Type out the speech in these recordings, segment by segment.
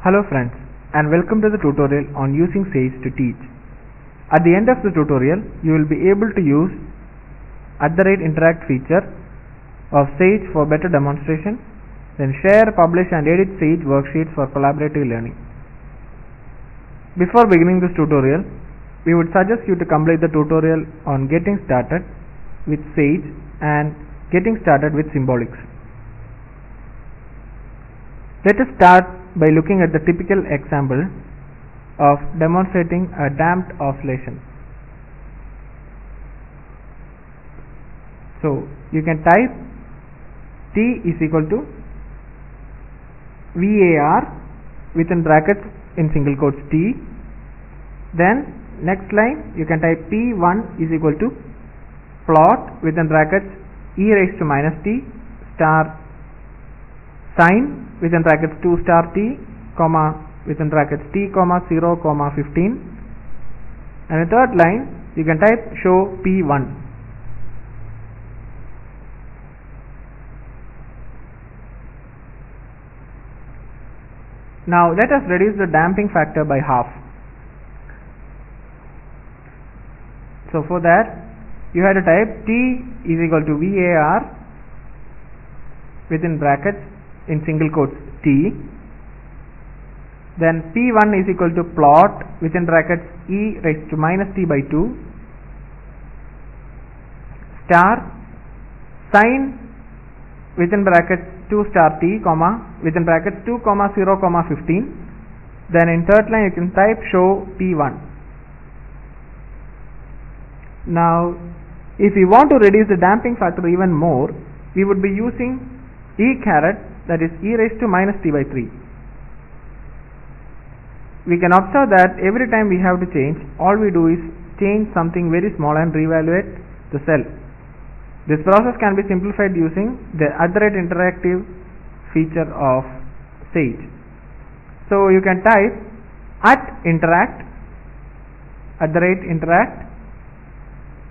Hello friends, and welcome to the tutorial on using Sage to teach. At the end of the tutorial, you will be able to use @interact feature of Sage for better demonstration, then share, publish and edit Sage worksheets for collaborative learning. Before beginning this tutorial, we would suggest you to complete the tutorial on getting started with Sage and getting started with symbolics. Let us start by looking at the typical example of demonstrating a damped oscillation. So you can type T is equal to VAR within brackets in single quotes T. Then next line you can type P1 is equal to plot within brackets e raised to minus t star sine within brackets 2 star t comma within brackets t comma 0 comma 15, and the third line you can type show P1. Now let us reduce the damping factor by half. So for that you have to type T is equal to VAR within brackets in single quotes T, then P1 is equal to plot within brackets e raised to minus t by 2 star sine within brackets 2 star t comma within brackets 2 comma 0 comma 15. Then in third line you can type show P1. Now if we want to reduce the damping factor even more, we would be using e caret, that is e raised to minus t by 3. We can observe that every time we have to change, all we do is change something very small and reevaluate the cell. This process can be simplified using the @interactive feature of Sage. So you can type @interact, @interact,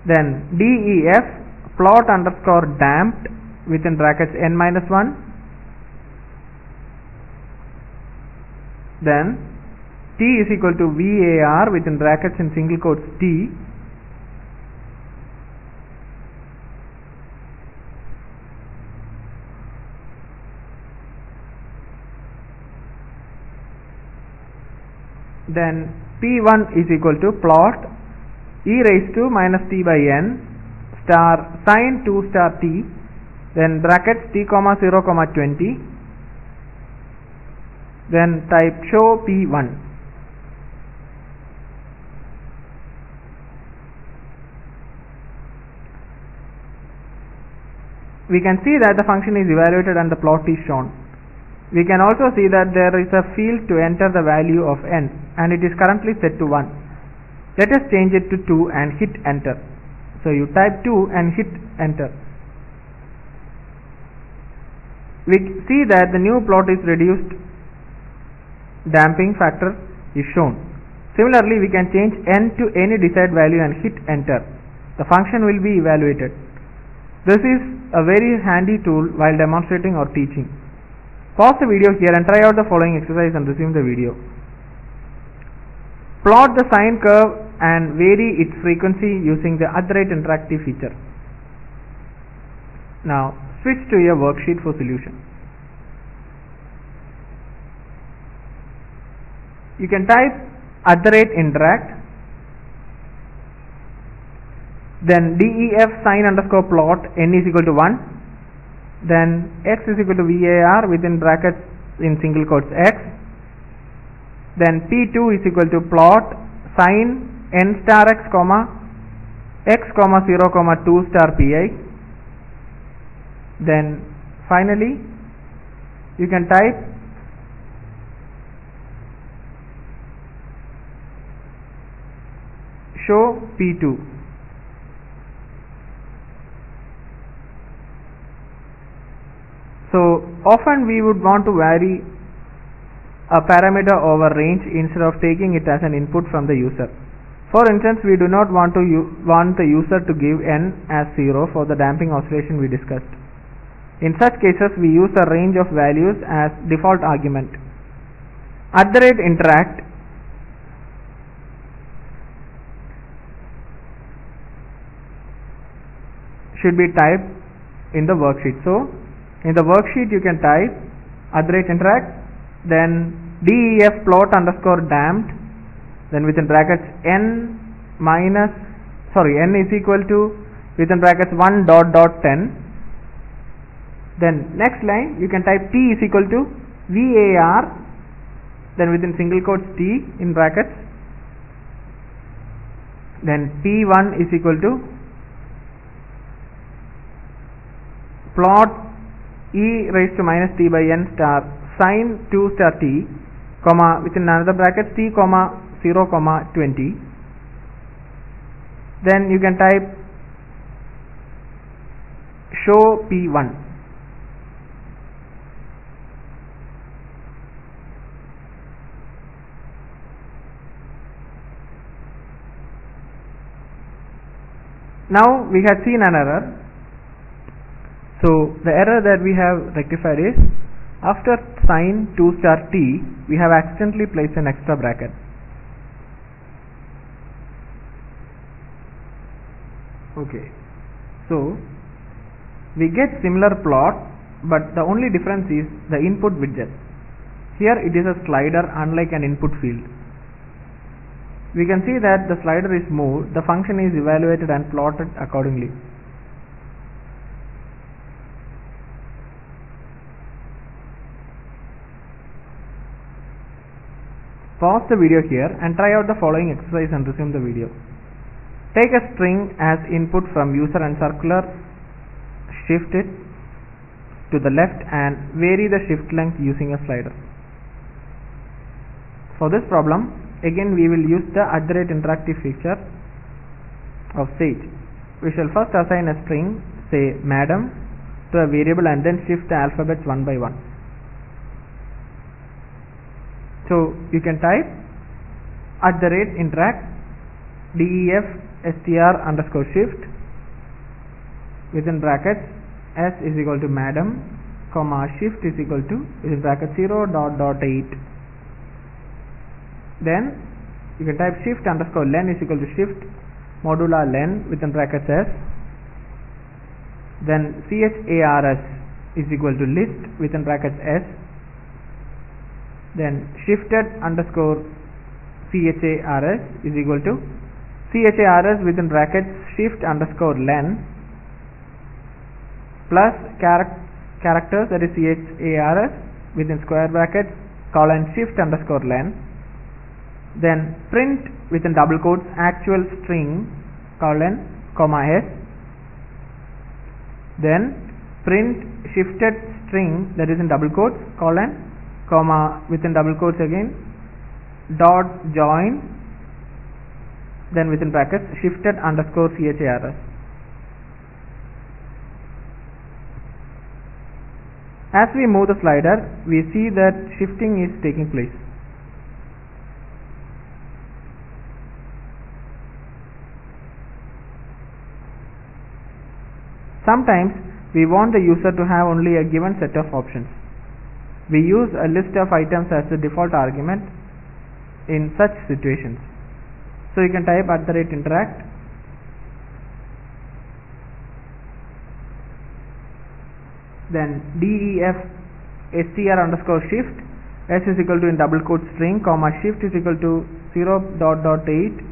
then def plot underscore damped within brackets n minus 1, then T is equal to VAR within brackets in single quotes T, then P1 is equal to plot e raised to minus t by n star sine 2 star t, then brackets t comma 0 comma 20, then type show P1. We can see that the function is evaluated and the plot is shown. We can also see that there is a field to enter the value of n and it is currently set to 1. Let us change it to 2 and hit enter. So you type 2 and hit enter. We see that the new plot is reduced, damping factor is shown. Similarly, we can change n to any desired value and hit enter. The function will be evaluated. This is a very handy tool while demonstrating or teaching. Pause the video here and try out the following exercise and resume the video. Plot the sine curve and vary its frequency using the @interactive feature. Now switch to your worksheet for solution. You can type @interact, then def sine underscore plot n is equal to 1, then x is equal to VAR within brackets in single quotes x, then P2 is equal to plot sine n star x comma 0 comma 2 star pi, then finally you can type show P2. So often we would want to vary a parameter over range instead of taking it as an input from the user. For instance, we do not want the user to give n as 0 for the damping oscillation we discussed. In such cases, we use a range of values as default argument. @interact should be typed in the worksheet. So in the worksheet you can type @interact, then def plot underscore damped, then within brackets n is equal to within brackets 1 dot dot 10. Then next line you can type t is equal to var, then within single quotes t in brackets, then p1 is equal to plot e raised to minus t by n star sin 2 star t, comma within another bracket t comma 0 comma 20. Then you can type show p1. Now we have seen an error. So the error that we have rectified is, after sin 2 star t we have accidentally placed an extra bracket. Okay, so we get similar plot, but the only difference is the input widget. Here it is a slider unlike an input field. We can see that the slider is moved, the function is evaluated and plotted accordingly. Pause the video here and try out the following exercise and resume the video. Take a string as input from user and circular, shift it to the left and vary the shift length using a slider. For this problem, again we will use the @interactive feature of Sage. We shall first assign a string, say madam, to a variable and then shift the alphabets one by one. So you can type @interact def str underscore shift within brackets s is equal to madam, comma shift is equal to within bracket 0 dot dot 8. Then you can type shift underscore len is equal to shift modular len within brackets s, then chars is equal to list within brackets s, then shifted underscore chars is equal to chars within brackets shift underscore len plus characters, that is chars within square brackets colon shift underscore len, then print within double quotes actual string colon comma s, then print shifted string, that is in double quotes colon comma within double quotes again dot join, then within brackets shifted underscore chars. As we move the slider, we see that shifting is taking place. Sometimes we want the user to have only a given set of options. We use a list of items as the default argument in such situations. So you can type @interact then def str underscore shift s is equal to in double quote string comma shift is equal to 0 dot dot 8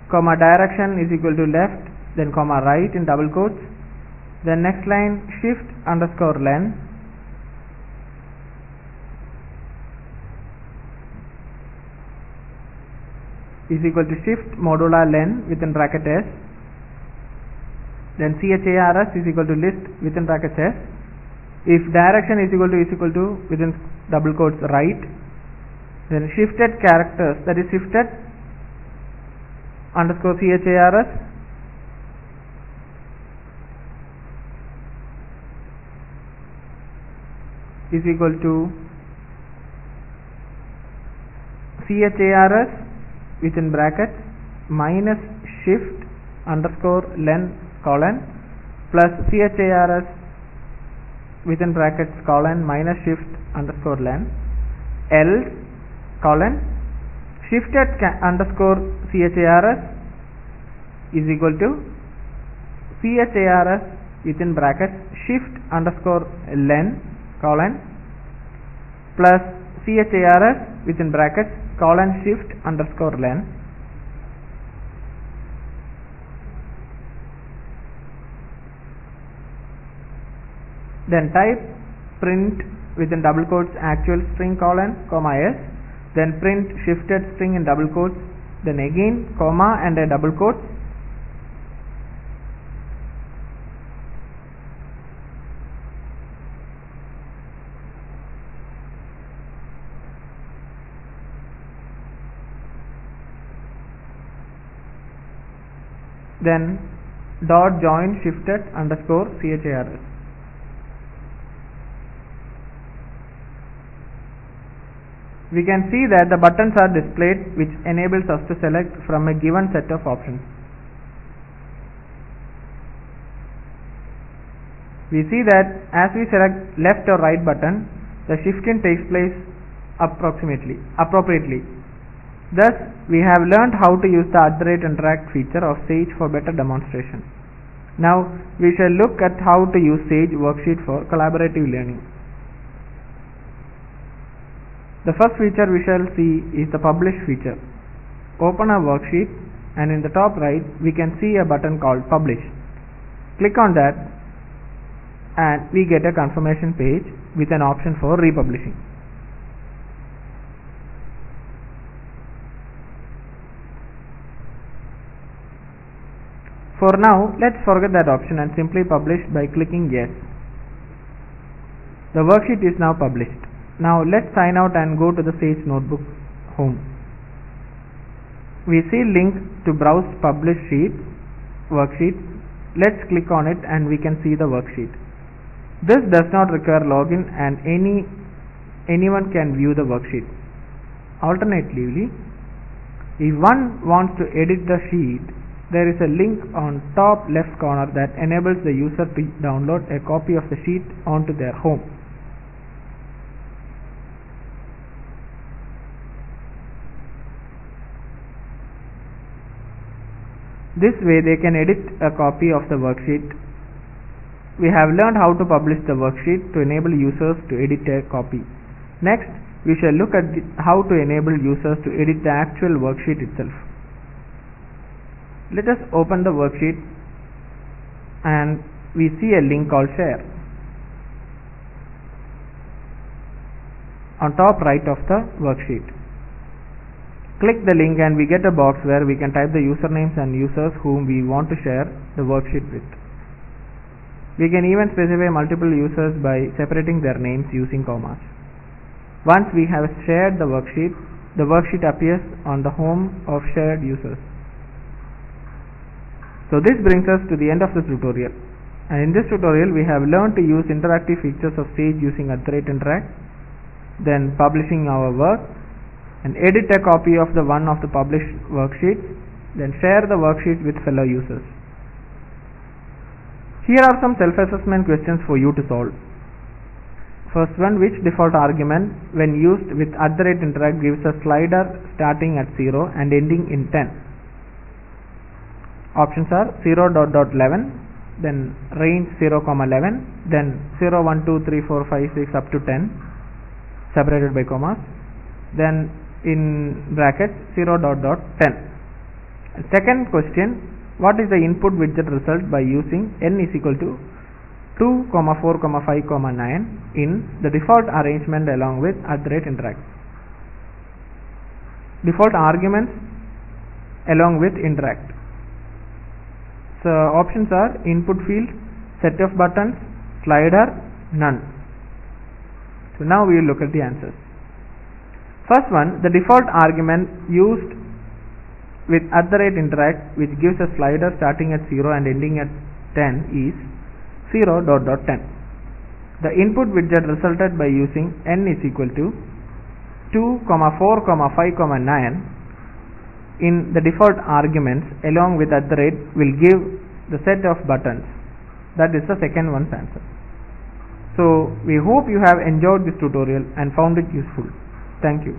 comma direction is equal to left then comma right in double quotes, then next line shift underscore len is equal to shift modular len within bracket s, then chars is equal to list within bracket s. If direction is equal to within double quotes right, then shifted characters, that is shifted underscore chars is equal to chars within brackets minus shift underscore len colon plus chars within brackets colon minus shift underscore len, else colon shifted underscore chars is equal to chars within brackets shift underscore len colon plus chars within brackets colon shift underscore len. Then type print within double quotes actual string colon comma s, then print shifted string in double quotes, then again comma and a double quote, then dot join shifted underscore chars. We can see that the buttons are displayed, which enables us to select from a given set of options. We see that as we select left or right button, the shifting takes place appropriately. Thus, we have learned how to use the @interact feature of Sage for better demonstration. Now, we shall look at how to use Sage worksheet for collaborative learning. The first feature we shall see is the publish feature. Open a worksheet and in the top right we can see a button called publish. Click on that and we get a confirmation page with an option for republishing. For now, let's forget that option and simply publish by clicking yes. The worksheet is now published. Now let's sign out and go to the Sage Notebook home. We see link to browse publish sheet worksheet. Let's click on it and we can see the worksheet. This does not require login and anyone can view the worksheet. Alternatively, if one wants to edit the sheet, there is a link on top left corner that enables the user to download a copy of the sheet onto their home. This way they can edit a copy of the worksheet. We have learned how to publish the worksheet to enable users to edit a copy. Next, we shall look at how to enable users to edit the actual worksheet itself. Let us open the worksheet and we see a link called share on top right of the worksheet. Click the link and we get a box where we can type the usernames and users whom we want to share the worksheet with. We can even specify multiple users by separating their names using commas. Once we have shared the worksheet appears on the home of shared users. So this brings us to the end of this tutorial. And in this tutorial we have learned to use interactive features of Sage using @interact, then publishing our work, and edit a copy of the one of the published worksheet, then share the worksheet with fellow users. Here are some self-assessment questions for you to solve. First one, which default argument when used with @interact gives a slider starting at 0 and ending in 10? Options are 0.11, then range 0,11, then 0, 1, 2, 3, 4, 5, 6 up to 10 separated by commas, then in brackets 0.10. Second question, what is the input widget result by using n is equal to 2, 4, 5, 9 in the default arrangement along with @interact? Default arguments along with interact. So options are input field, set of buttons, slider, none. So now we will look at the answers. First one, the default argument used with @interact which gives a slider starting at 0 and ending at 10 is 0.10. The input widget resulted by using n is equal to 2, 4, 5, 9 in the default arguments along with will give the set of buttons. That is the second one's answer. So we hope you have enjoyed this tutorial and found it useful. Thank you.